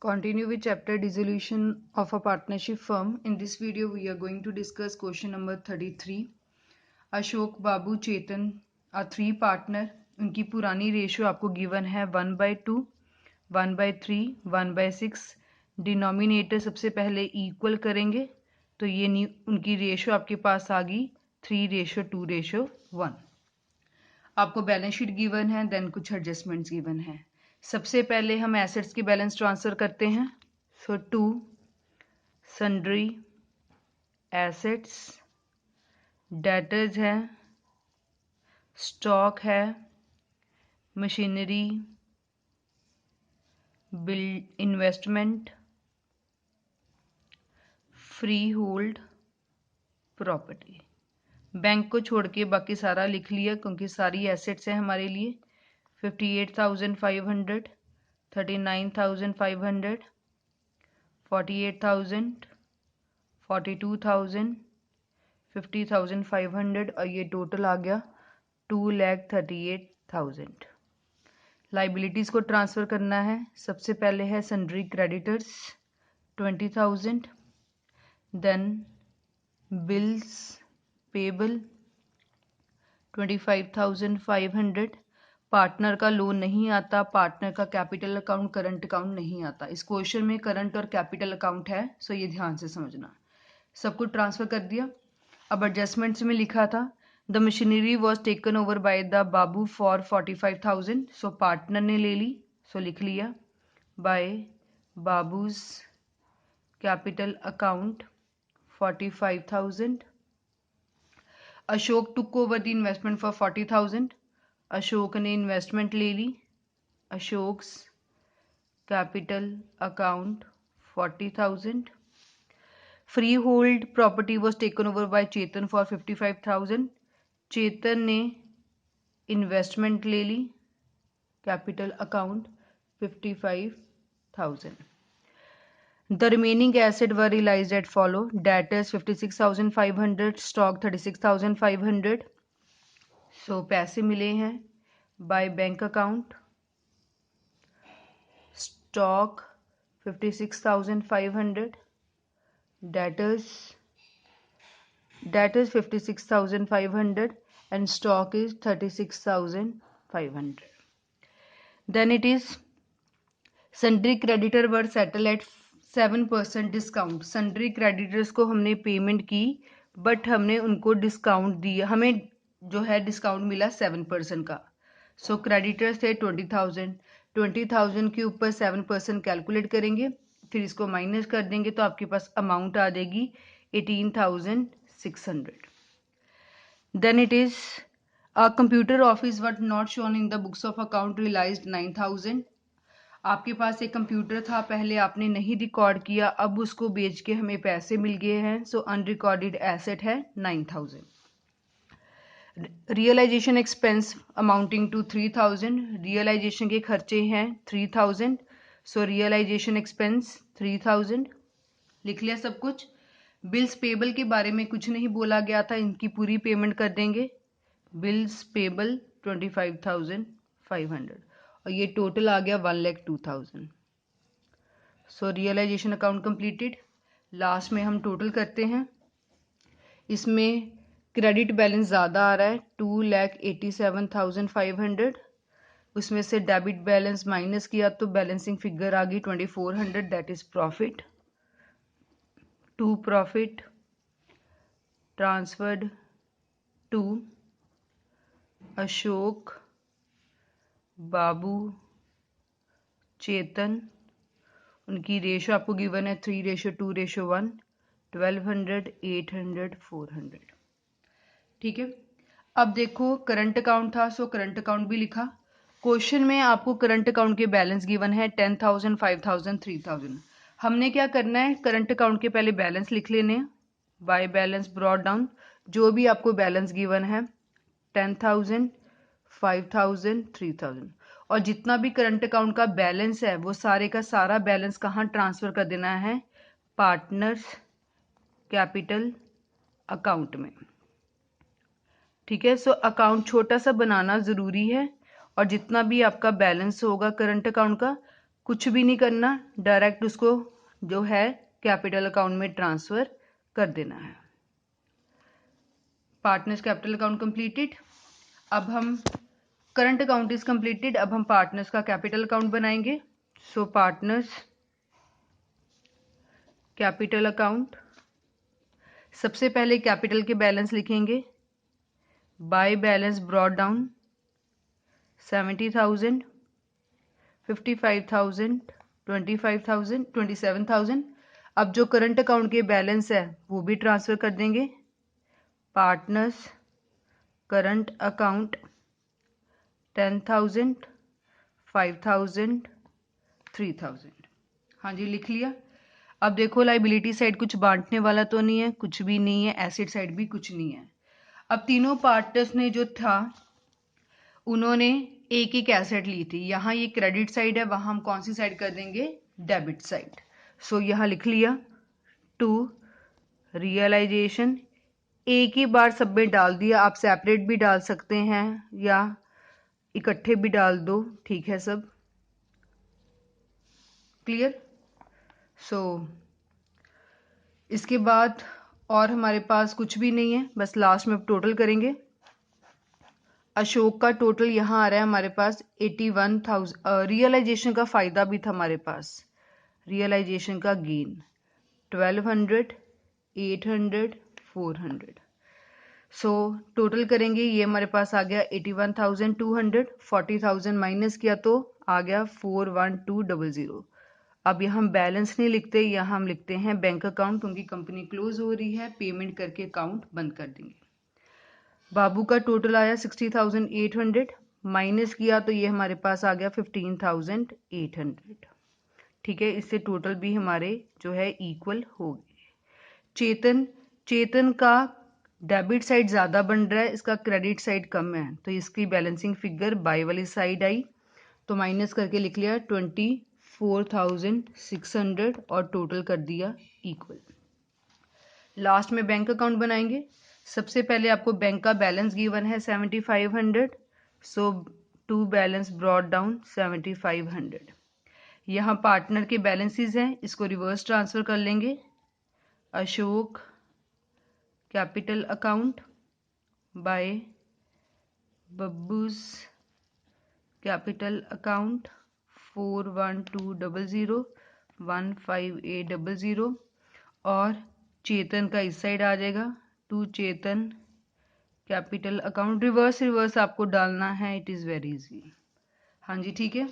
Continue with chapter dissolution of a partnership firm. In this video, we are going to discuss question number 33. Ashok, Babu, Chetan are three partner. उनकी पुरानी ratio आपको given है 1/2, 1/3, 1/6. Denominator सबसे पहले equal करेंगे तो ये उनकी रेशियो आपके पास आ गई 3:2:1. आपको बैलेंस शीट गिवन है, देन कुछ एडजस्टमेंट्स गिवन है. सबसे पहले हम एसेट्स के बैलेंस ट्रांसफर करते हैं. सो टू सन्ड्री एसेट्स, डेटर्स है, स्टॉक है, machinery, build investment, free hold property. Bank को छोड़ के बाकी सारा लिख लिया क्योंकि सारी एसेट्स है हमारे लिए. 58,500, 39,500, 48,000, 42,000, 50,500 और ये टोटल आ गया 2,38,000. लाइबिलिटीज़ को ट्रांसफ़र करना है. सबसे पहले है sundry creditors 20,000, then bills payable 25,500. Partner का लोन नहीं आता, पार्टनर का कैपिटल अकाउंट, करंट अकाउंट नहीं आता. इस क्वेश्चन में करंट और कैपिटल अकाउंट है, सो ये ध्यान से समझना. सब कुछ ट्रांसफर कर दिया. अब एडजस्टमेंट्स में लिखा था the machinery was taken over by the Babu for 45,000. So partner ने ले ली, सो लिख लिया by Babu's capital account 45,000. Ashok took over the investment for 40,000. Ashok ने इन्वेस्टमेंट ले ली. Ashok's capital account 40,000. Freehold property was taken over by Chetan for 55,000. Chetan ने इन्वेस्टमेंट ले ली. Capital account 55,000. The remaining asset were realized as follow: debtors 56,500, stock 36,500. So पैसे मिले हैं by bank account. Stock 56,500, debtors 56,500 and stock is 36,500. Then it is sundry creditor were settled at 7% discount. Sundry creditors को हमने payment की but हमने उनको discount दिया, हमें जो है डिस्काउंट मिला 7% का. सो क्रेडिटर्स थे 20,000. 20,000 के ऊपर 7% कैलकुलेट करेंगे, फिर इसको माइनस कर देंगे तो आपके पास अमाउंट आ जाएगी 18,600. Then it is a computer office but not shown in the books of account realised 9,000. आपके पास एक कंप्यूटर था, पहले आपने नहीं रिकॉर्ड किया, अब उसको बेच के हमें पैसे मिल गए हैं, सो अनरिकॉर्डेड एसेट है 9,000. Realisation expense amounting to 3,000. Realisation के खर्चे हैं 3,000, सो रियलाइजेशन एक्सपेंस 3,000. लिख लिया सब कुछ. बिल्स पेबल के बारे में कुछ नहीं बोला गया था, इनकी पूरी पेमेंट कर देंगे. बिल्स पेबल 25,500 और ये टोटल आ गया 1,02,000. सो रियलाइजेशन अकाउंट कंप्लीटेड. लास्ट में हम टोटल करते हैं. इसमें क्रेडिट बैलेंस ज़्यादा आ रहा है 2,87,500. उसमें से डेबिट बैलेंस माइनस किया तो बैलेंसिंग फिगर आ गई 2,400. That is profit. To profit transferred to Ashok, Babu, Chetan. उनकी रेशो आपको गिवन है 3:2:1. 1,200, 800, 400. ठीक है. अब देखो करंट अकाउंट था, सो करंट अकाउंट भी लिखा. क्वेश्चन में आपको करंट अकाउंट के बैलेंस गिवन है 10,000, 5,000, 3,000. हमने क्या करना है, करंट अकाउंट के पहले बैलेंस लिख लेने हैं. बाय बैलेंस ब्रॉट डाउन जो भी आपको बैलेंस गिवन है 10,000, 5,000, 3,000 और जितना भी करंट अकाउंट का बैलेंस है वो सारे का सारा बैलेंस कहाँ ट्रांसफ़र कर देना है, पार्टनर्स कैपिटल अकाउंट में. ठीक है. सो अकाउंट छोटा सा बनाना ज़रूरी है और जितना भी आपका बैलेंस होगा करंट अकाउंट का कुछ भी नहीं करना, डायरेक्ट उसको जो है कैपिटल अकाउंट में ट्रांसफर कर देना है। Partners capital account completed. अब हम करंट अकाउंट इज कंप्लीटेड, अब हम पार्टनर्स का कैपिटल अकाउंट बनाएंगे। सो पार्टनर्स कैपिटल अकाउंट, सबसे पहले कैपिटल के बैलेंस लिखेंगे। By balance brought down 70,000, 55,000, 25,000, 27,000। अब जो करंट अकाउंट के बैलेंस है वो भी ट्रांसफर कर देंगे। Partners current account 10,000, 5,000, 3,000। हाँ जी, लिख लिया। अब देखो लाइबिलिटी साइड कुछ बांटने वाला तो नहीं है, कुछ भी नहीं है, एसेट साइड भी कुछ नहीं है। अब तीनों पार्टनर्स ने जो था उन्होंने एक एक एसेट ली थी। यहाँ ये क्रेडिट साइड है, वहां हम कौन सी साइड कर देंगे, डेबिट साइड। सो यहाँ लिख लिया टू रियलाइजेशन, एक ही बार सब में डाल दिया। आप सेपरेट भी डाल सकते हैं या इकट्ठे भी डाल दो, ठीक है सब क्लियर। सो इसके बाद और हमारे पास कुछ भी नहीं है, बस लास्ट में अब टोटल करेंगे। अशोक का टोटल यहाँ आ रहा है हमारे पास 81,000। रियलाइजेशन का फायदा भी था हमारे पास, रियलाइजेशन का गेन 1200, 800, 400। सो टोटल करेंगे, ये हमारे पास आ गया 81,200। 40,000 माइनस किया तो आ गया 41200। अब यहाँ हम बैलेंस नहीं लिखते, यहाँ हम लिखते हैं बैंक अकाउंट, क्योंकि कंपनी क्लोज हो रही है, पेमेंट करके अकाउंट बंद कर देंगे। बाबू का टोटल आया 60,800, माइनस किया तो ये हमारे पास आ गया 15,800। ठीक है, इससे टोटल भी हमारे जो है इक्वल हो गए। चेतन का डेबिट साइड ज़्यादा बन रहा है, इसका क्रेडिट साइड कम है, तो इसकी बैलेंसिंग फिगर बाय वाली साइड आई, तो माइनस करके लिख लिया 24,600 और टोटल कर दिया इक्वल। लास्ट में बैंक अकाउंट बनाएंगे। सबसे पहले आपको बैंक का बैलेंस गिवन है 7,500, सो टू बैलेंस ब्रॉट डाउन 7,500। यहाँ पार्टनर के बैलेंसेस हैं, इसको रिवर्स ट्रांसफर कर लेंगे। Ashok capital account by Babu's capital account 41200, 15800 और चेतन का इस साइड आ जाएगा to Chetan capital account. Reverse आपको डालना है, इट इज़ वेरी इजी। हाँ जी ठीक है।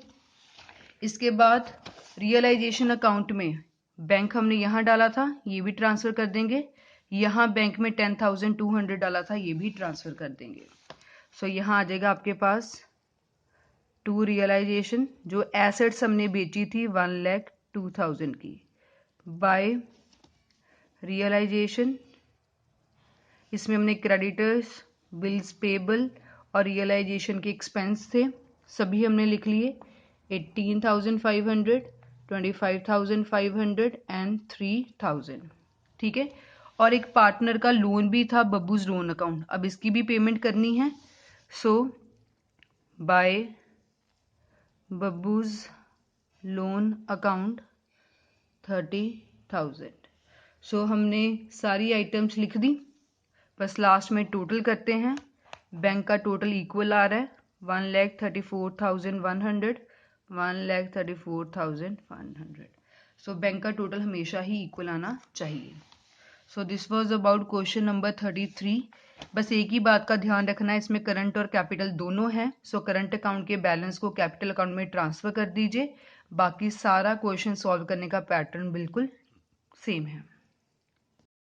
इसके बाद रियलाइजेशन अकाउंट में बैंक हमने यहाँ डाला था, ये भी ट्रांसफ़र कर देंगे। यहाँ बैंक में 10,200 डाला था, ये भी ट्रांसफ़र कर देंगे। सो यहाँ आ जाएगा आपके पास टू रियलाइजेशन, जो एसेट्स हमने बेची थी 1,02,000 की, बाय रियलाइजेशन। इसमें हमने क्रेडिटर्स, बिल्स पेबल और रियलाइजेशन के एक्सपेंस थे, सभी हमने लिख लिए। 18,500, 25,500 एंड 3,000। ठीक है, और एक पार्टनर का लोन भी था, बब्बूज लोन अकाउंट, अब इसकी भी पेमेंट करनी है। सो बाय बब्बूज लोन अकाउंट 30,000। सो हमने सारी आइटम्स लिख दी, बस लास्ट में टोटल करते हैं। बैंक का टोटल इक्वल आ रहा है 1,34,100, 1,34,100। सो बैंक का टोटल हमेशा ही इक्वल आना चाहिए। So this was about question number 33। बस एक ही बात का ध्यान रखना है, इसमें करंट और कैपिटल दोनों हैं। सो करंट अकाउंट के बैलेंस को कैपिटल अकाउंट में ट्रांसफर कर दीजिए। बाकी सारा क्वेश्चन सॉल्व करने का पैटर्न बिल्कुल सेम है।